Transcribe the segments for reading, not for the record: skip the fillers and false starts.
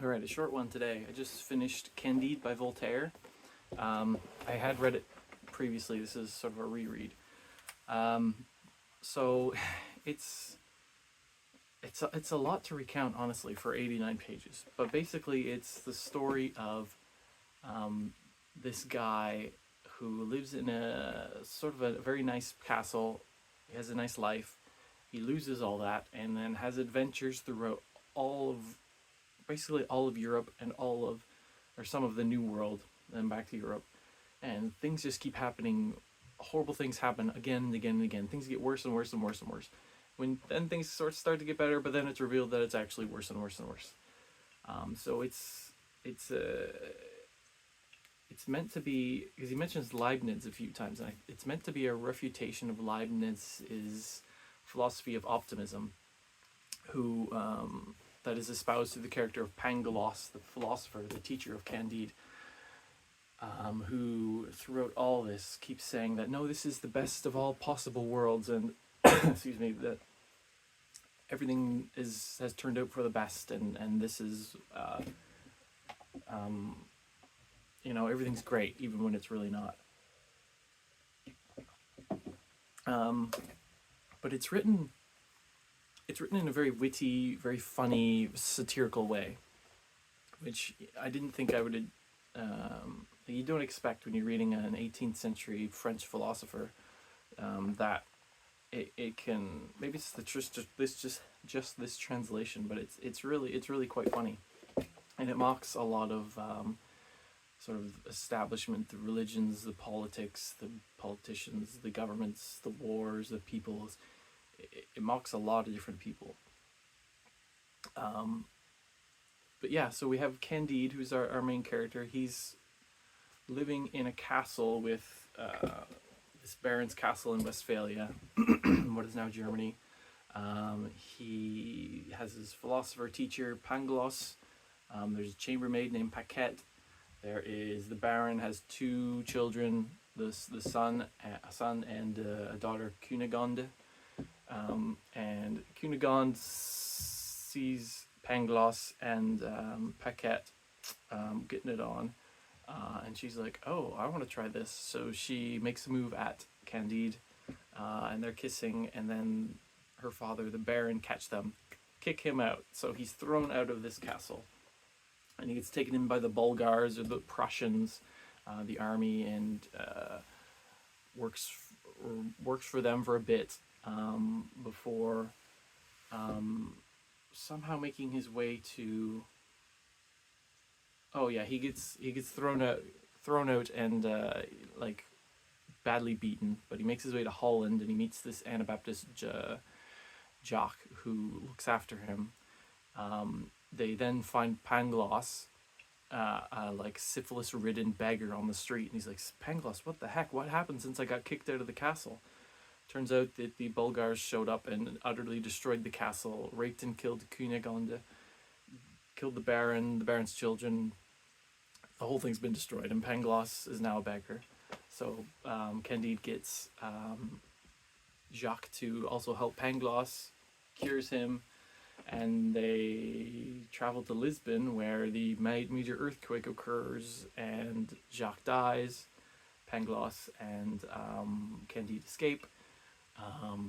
All right, a short one today. I just finished Candide by Voltaire. I had read it previously. This is sort of a reread. Um, so it's it's a lot to recount, honestly, for 89 pages. But basically, it's the story of um, this guy who lives in a sort of a very nice castle. He has a nice life. He loses all that and then has adventures throughout all of basically all of Europe and all of or some of the New World, then back to Europe, and things just keep happening. Horrible things happen again and again and again. Things get worse and worse and worse and worse. When then things sort of start to get better, but then it's revealed that it's actually worse and worse and worse. So it's it's meant to be, because he mentions Leibniz a few times, and it's meant to be a refutation of Leibniz's philosophy of optimism, who that is espoused through the character of Pangloss, the philosopher, the teacher of Candide, who throughout all this keeps saying that no, this is the best of all possible worlds, and excuse me, that everything has turned out for the best, and this is um, everything's great even when it's really not. Um, but it's written in a very witty, very funny, satirical way, which I didn't think I would. You don't expect when you're reading an 18th century French philosopher, that it can, maybe it's just this translation, but it's really quite funny, and it mocks a lot of sort of establishment, the religions, the politics, the politicians, the governments, the wars, the peoples. It mocks a lot of different people. But yeah, so we have Candide, who's our main character. He's living in a castle with this baron's castle in Westphalia, what is now Germany. He has his philosopher teacher, Pangloss. There's a chambermaid named Paquette. There is the baron has two children, the son and a daughter, Cunegonde. And Cunegonde sees Pangloss and Paquette getting it on, and she's like, "Oh, I want to try this." So she makes a move at Candide, and they're kissing, and then her father, the Baron, catch them, kick him out. So he's thrown out of this castle, and he gets taken in by the Bulgars or the Prussians, the army, and works for them for a bit. Before somehow making his way to, oh yeah, he gets thrown out and like badly beaten, but he makes his way to Holland, and he meets this Anabaptist jock who looks after him. They then find Pangloss, like syphilis-ridden beggar on the street, and he's like, "Pangloss, what the heck? What happened since I got kicked out of the castle?" Turns out that the Bulgars showed up and utterly destroyed the castle, raped and killed Cunegonde, killed the Baron's children. The whole thing's been destroyed, and Pangloss is now a beggar. So Candide gets Jacques to also help Pangloss, cures him, and they travel to Lisbon, where the major earthquake occurs, and Jacques dies. Pangloss and Candide escape.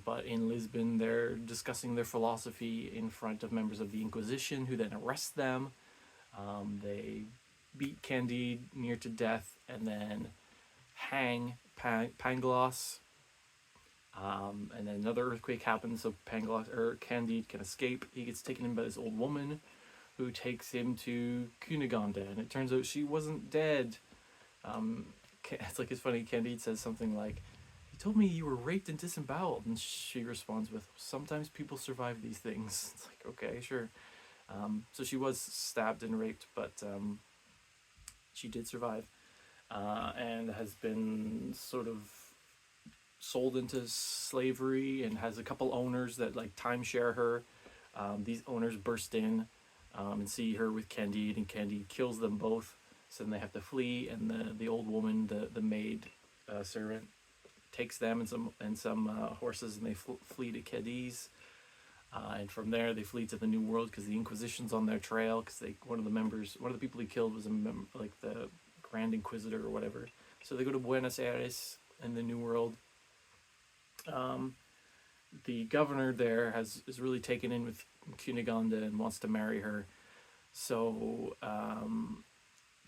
But in Lisbon, they're discussing their philosophy in front of members of the Inquisition, who then arrest them. They beat Candide near to death, and then hang Pangloss. And then another earthquake happens, so Candide can escape. He gets taken in by this old woman, who takes him to Cunegonde, and it turns out she wasn't dead. It's funny. Candide says something like, "You told me you were raped and disemboweled," and she responds with, "Sometimes people survive these things." It's like, okay, sure. So she was stabbed and raped, but she did survive, and has been sort of sold into slavery, and has a couple owners that like timeshare her. These owners burst in and see her with Candide, and Candide kills them both. So then they have to flee, and the old woman, the maid servant, takes them and some horses, and they flee to Cadiz. And from there, they flee to the New World because the Inquisition's on their trail. Because one of the people he killed was like the Grand Inquisitor or whatever. So they go to Buenos Aires in the New World. The governor there is really taken in with Cunegonde and wants to marry her. So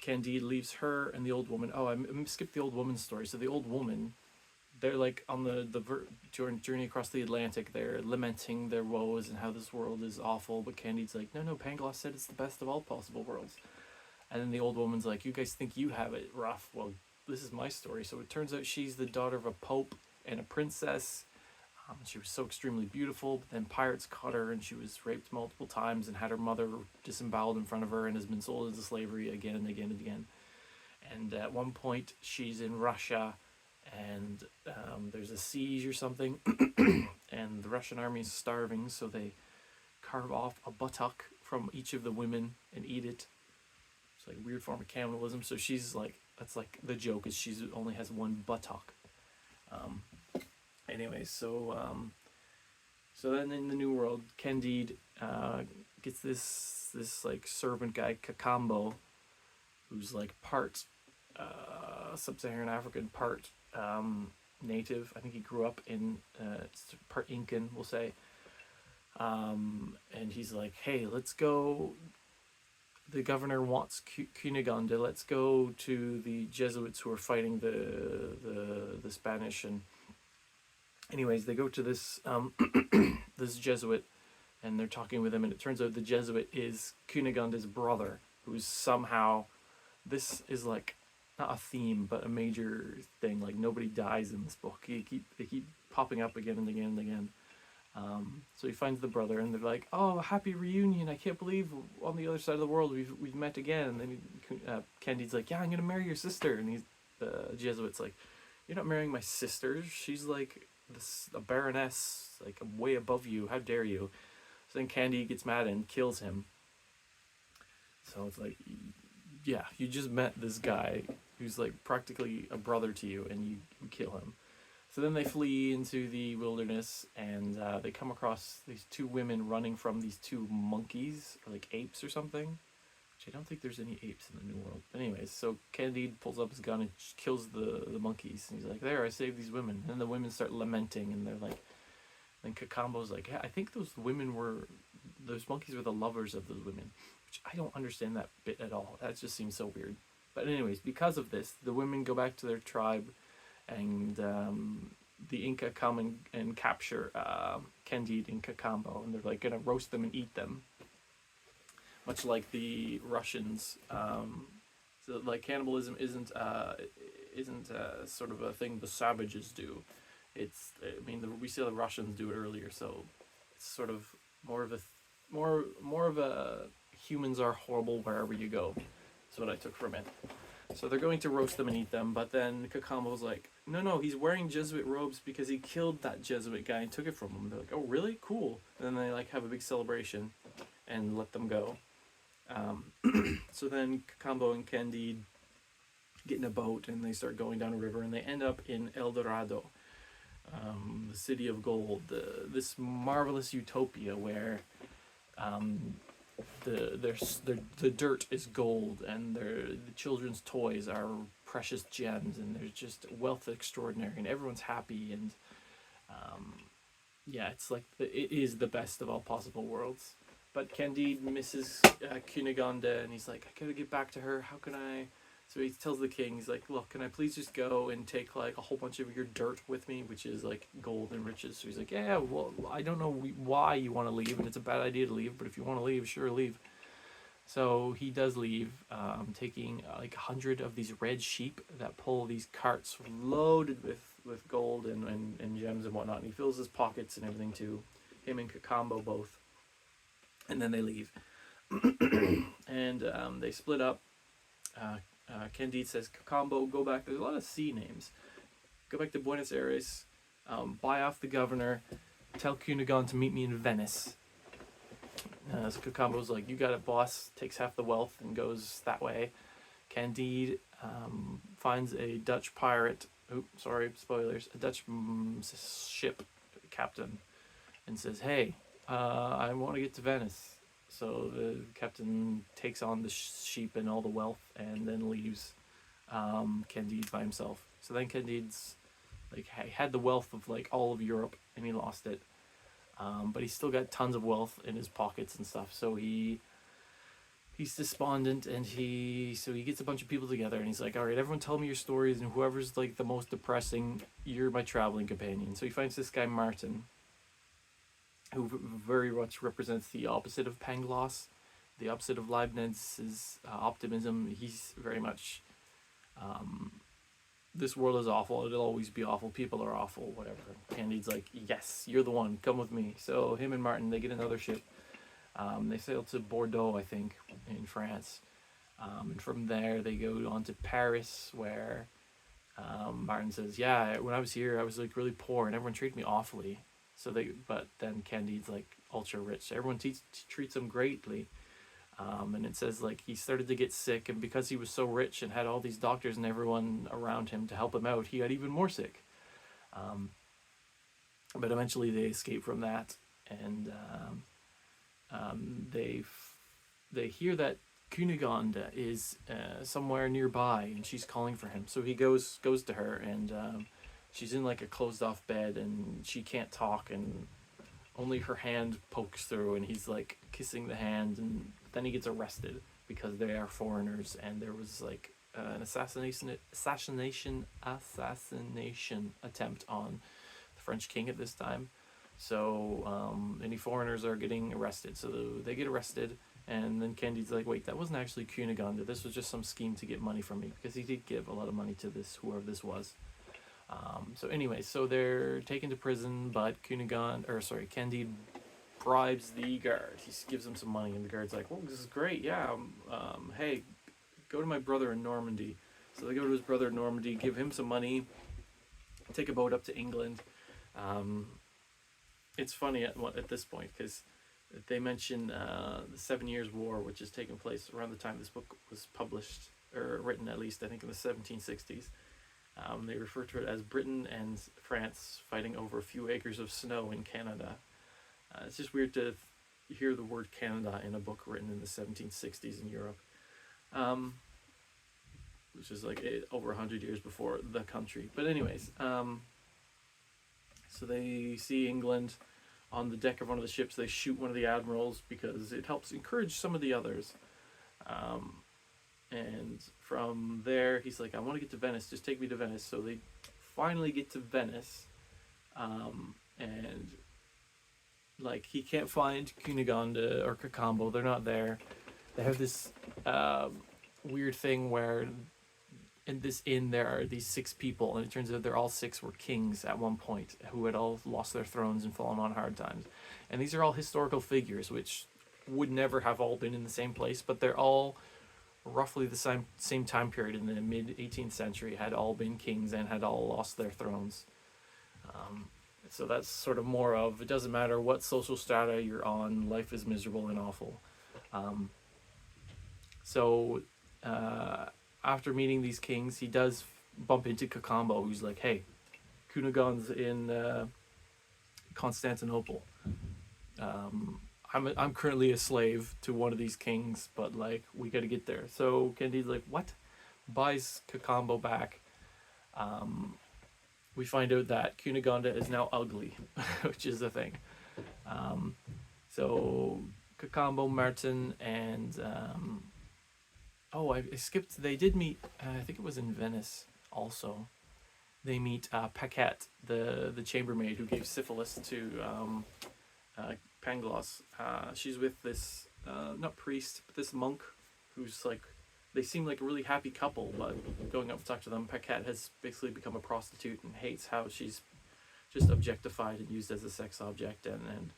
Candide leaves her and the old woman. Oh, I skipped the old woman's story. So the old woman, they're like on the journey across the Atlantic. They're lamenting their woes and how this world is awful. But Candide's like, no, Pangloss said it's the best of all possible worlds. And then the old woman's like, you guys think you have it rough. Well, this is my story. So it turns out she's the daughter of a pope and a princess. She was so extremely beautiful, but then pirates caught her and she was raped multiple times and had her mother disemboweled in front of her and has been sold into slavery again and again and again. And at one point, she's in Russia and there's a siege or something and the Russian army is starving, so they carve off a buttock from each of the women and eat it. It's like a weird form of cannibalism. So she's like, that's like the joke, is she only has one buttock. Anyways, so then in the New World, Candide gets this like servant guy, Cacambo, who's like part sub-Saharan African, part native. I think he grew up in part Incan, we'll say. And he's like, hey, let's go. The governor wants Cunegonde. Let's go to the Jesuits who are fighting the Spanish. And anyways, they go to this this Jesuit, and they're talking with him, and it turns out the Jesuit is Cunegonde's brother, who's somehow, this is like not a theme but a major thing. Like nobody dies in this book. They keep popping up again and again and again. So he finds the brother, and they're like, "Oh, happy reunion! I can't believe on the other side of the world we've met again." And then Candide's like, "Yeah, I'm gonna marry your sister." And the Jesuit's like, "You're not marrying my sister. She's like a baroness, like way above you. How dare you?" So then Candide gets mad and kills him. So it's like, yeah, you just met this guy who's like practically a brother to you, and you kill him. So then they flee into the wilderness, and they come across these two women running from these two monkeys, or like apes or something. Which I don't think there's any apes in the New World. But anyways, so Candide pulls up his gun and kills the monkeys. And he's like, there, I saved these women. And then the women start lamenting, and they're like, and Cacambo's like, yeah, I think those monkeys were the lovers of those women. Which I don't understand that bit at all. That just seems so weird. But anyways, because of this, the women go back to their tribe, and the Inca come and capture Candide and Cacambo, and they're like gonna roast them and eat them, much like the Russians. So like cannibalism isn't sort of a thing the savages do. It's, I mean, we see the Russians do it earlier, so it's sort of more of a humans are horrible wherever you go. That's what I took from it. So they're going to roast them and eat them, but then Cacambo's like, no, he's wearing Jesuit robes because he killed that Jesuit guy and took it from him. They're like, oh, really? Cool. And then they like have a big celebration and let them go. So then Cacambo and Candide get in a boat, and they start going down a river, and they end up in El Dorado, the city of gold, this marvelous utopia where the dirt is gold, and the children's toys are precious gems, and there's just wealth extraordinary, and everyone's happy, and yeah, it's like it is the best of all possible worlds. But Candide misses Cunegonde, and he's like, I gotta get back to her. How can I? So he tells the king, he's like, look, can I please just go and take like a whole bunch of your dirt with me, which is like gold and riches. So he's like, yeah, well, I don't know why you want to leave, and it's a bad idea to leave, but if you want to leave, sure, leave. So he does leave, taking like 100 of these red sheep that pull these carts loaded with gold and gems and whatnot, and he fills his pockets and everything too, him and Cacambo both. And then they leave. And they split up. Candide says, Cacambo, go back. There's a lot of sea names. Go back to Buenos Aires, buy off the governor, tell Cunegonde to meet me in Venice. So Cacambo's like, you got it, boss. Takes half the wealth and goes that way. Candide finds a Dutch pirate. Oops, sorry, spoilers. A Dutch ship captain, and says, hey, I want to get to Venice. So the captain takes on the sheep and all the wealth, and then leaves Candide by himself. So then Candide's like had the wealth of like all of Europe, and he lost it. But he's still got tons of wealth in his pockets and stuff. So he's despondent, and he gets a bunch of people together, and he's like, all right, everyone tell me your stories, and whoever's like the most depressing, you're my traveling companion. So he finds this guy Martin, who very much represents the opposite of Pangloss, the opposite of Leibniz's optimism. He's very much, this world is awful, it'll always be awful, people are awful, whatever. Candide's like, yes, you're the one, come with me. So him and Martin, they get another ship. They sail to Bordeaux, I think, in France. And from there, they go on to Paris, where Martin says, yeah, when I was here, I was like really poor, and everyone treated me awfully. But then Candide's like ultra rich. Everyone treats him greatly. And it says like he started to get sick, and because he was so rich and had all these doctors and everyone around him to help him out, he got even more sick. But eventually they escape from that, and they hear that Cunegonde is somewhere nearby, and she's calling for him. So he goes to her, and she's in like a closed off bed, and she can't talk, and only her hand pokes through, and he's like kissing the hand, and then he gets arrested because they are foreigners, and there was like an assassination attempt on the French king at this time. So any foreigners are getting arrested. So they get arrested, and then Candide's like, wait, that wasn't actually Cunegonde. This was just some scheme to get money from me, because he did give a lot of money to this, whoever this was. So anyway, so they're taken to prison, but Candide bribes the guard. He gives him some money, and the guard's like, well, this is great, yeah, hey, go to my brother in Normandy. So they go to his brother in Normandy, give him some money, take a boat up to England. It's funny at this point, because they mention the 7 Years' War, which is taking place around the time this book was published, or written at least, I think in the 1760s. They refer to it as Britain and France fighting over a few acres of snow in Canada. It's just weird to hear the word Canada in a book written in the 1760s in Europe, which is like over 100 years before the country. But anyways, so they see England on the deck of one of the ships. They shoot one of the admirals because it helps encourage some of the others. And from there, he's like, I want to get to Venice. Just take me to Venice. So they finally get to Venice. And like he can't find Cunegonde or Cacambo. They're not there. They have this weird thing where in this inn there are these 6 people, and it turns out they're all 6 were kings at one point who had all lost their thrones and fallen on hard times. And these are all historical figures which would never have all been in the same place, but they're all roughly the same time period in the mid 18th century, had all been kings and had all lost their thrones. So that's sort of more of, it doesn't matter what social strata you're on, life is miserable and awful. After meeting these kings, he does bump into Cacambo, who's like, hey, Cunegonde's in Constantinople. I'm currently a slave to one of these kings, but like we got to get there. So Candide's like, what? Buys Cacambo back. We find out that Cunegonde is now ugly, which is the thing. So Cacambo, Martin, and I skipped. They did meet. I think it was in Venice. Also, they meet Paquette, the chambermaid who gave syphilis to Pangloss. She's with this not priest, but this monk, who's like, they seem like a really happy couple, but going up to talk to them, Paquette has basically become a prostitute and hates how she's just objectified and used as a sex object, and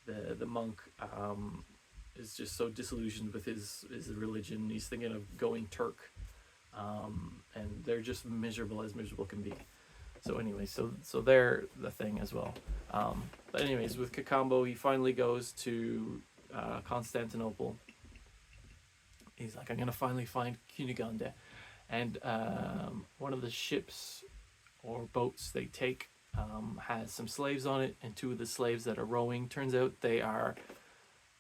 the monk is just so disillusioned with his religion. He's thinking of going Turk, and they're just miserable as miserable can be. So anyway, so they're the thing as well. But anyways, with Cacambo, he finally goes to Constantinople. He's like, I'm gonna finally find Cunegonde, and one of the ships or boats they take has some slaves on it, and two of the slaves that are rowing, turns out they are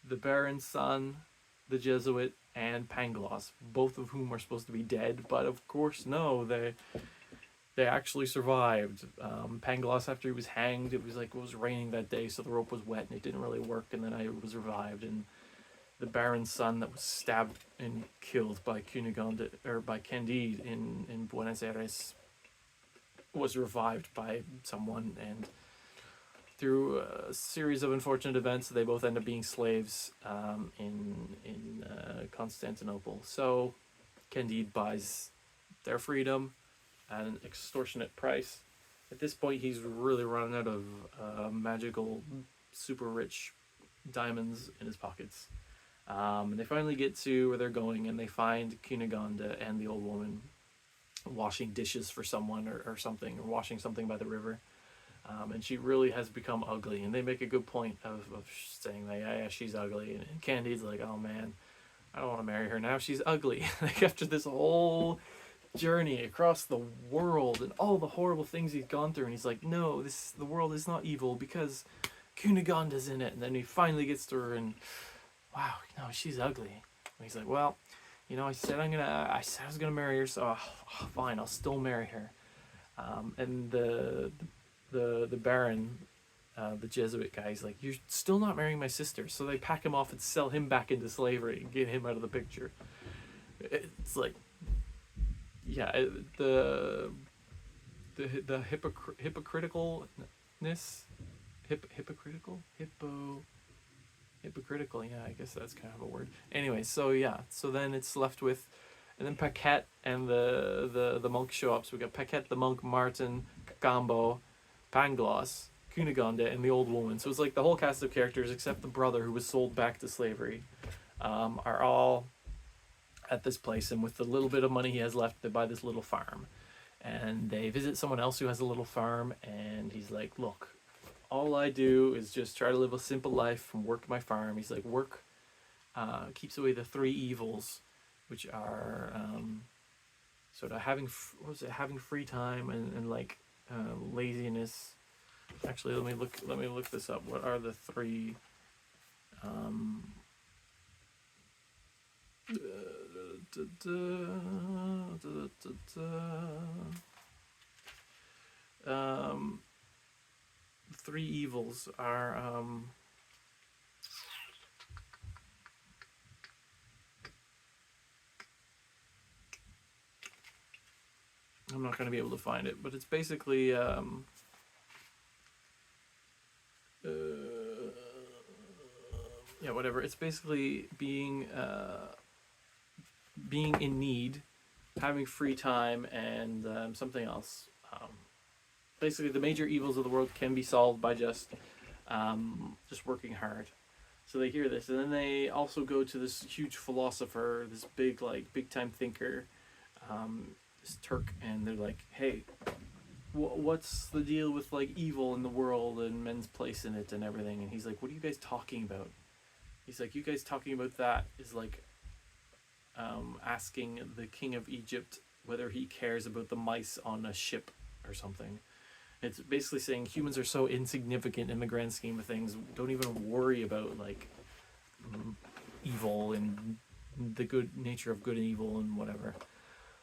the Baron's son, the Jesuit, and Pangloss, both of whom are supposed to be dead, but of course no, they actually survived. Pangloss, after he was hanged, it was raining that day, so the rope was wet and it didn't really work, and then I was revived. And the Baron's son that was stabbed and killed by Cunegonde, or by Candide in Buenos Aires, was revived by someone, and through a series of unfortunate events, they both end up being slaves in Constantinople. So Candide buys their freedom at an extortionate price. At this point, he's really running out of magical, super rich diamonds in his pockets. And they finally get to where they're going, and they find Cunegonde and the old woman washing dishes for someone or something, or washing something by the river. And she really has become ugly, and they make a good point of saying that, yeah, she's ugly. And Candide's like, oh man, I don't want to marry her now, she's ugly. Like, after this whole journey across the world and all the horrible things he's gone through, and he's like, no, the world is not evil because Cunegonde's in it. And then he finally gets to her, and wow, no, she's ugly. And he's like, well, I said I was gonna marry her, so fine, I'll still marry her. And the Baron, the Jesuit guy, he's like, you're still not marrying my sister. So they pack him off and sell him back into slavery and get him out of the picture. It's like, yeah, the hypocriticalness, hypocritical, yeah, I guess that's kind of a word. Anyway, so yeah, so then it's left with, and then Paquette and the monk show up. So we got Paquette the monk, Martin, Cacambo, Pangloss, Cunegonde, and the old woman. So it's like the whole cast of characters, except the brother who was sold back to slavery, are all at this place. And with the little bit of money he has left, they buy this little farm. And they visit someone else who has a little farm, and he's like, look, all I do is just try to live a simple life and work my farm. He's like, work keeps away the three evils, which are sort of having free time and like laziness. Actually, let me look this up. What are the three? Three evils are I'm not going to be able to find it, but it's basically yeah, whatever. It's basically being in need, having free time, and something else. Basically, the major evils of the world can be solved by just working hard. So they hear this, and then they also go to this huge philosopher, this big time thinker, this Turk, and they're like, hey, what's the deal with like evil in the world and men's place in it and everything? And he's like, what are you guys talking about? He's like, you guys talking about that is like asking the king of Egypt whether he cares about the mice on a ship or something. It's basically saying humans are so insignificant in the grand scheme of things. Don't even worry about like evil and the good nature of good and evil and whatever.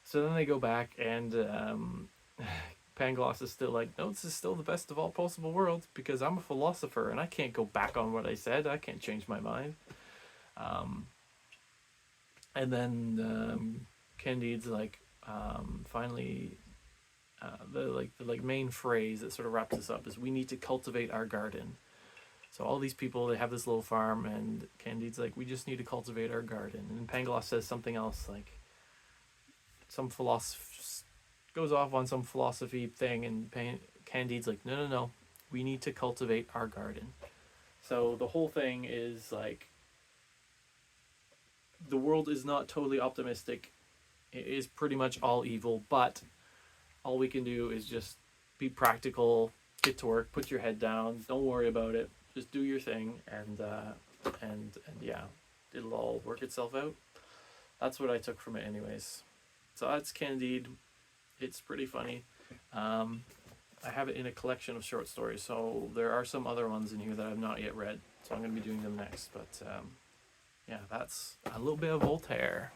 So then they go back, and Pangloss is still like, no, this is still the best of all possible worlds because I'm a philosopher and I can't go back on what I said. I can't change my mind. And then Candide's like, finally, the main phrase that sort of wraps this up is, we need to cultivate our garden. So all these people, they have this little farm, and Candide's like, we just need to cultivate our garden. And Pangloss says something else, like some goes off on some philosophy thing, and Candide's like, no, we need to cultivate our garden. So the whole thing is like, the world is not totally optimistic. It is pretty much all evil, but all we can do is just be practical, get to work, put your head down, don't worry about it, just do your thing, and yeah, it'll all work itself out. That's what I took from it anyways. So that's Candide. It's pretty funny. I have it in a collection of short stories, so there are some other ones in here that I've not yet read, so I'm going to be doing them next. But yeah, that's a little bit of Voltaire.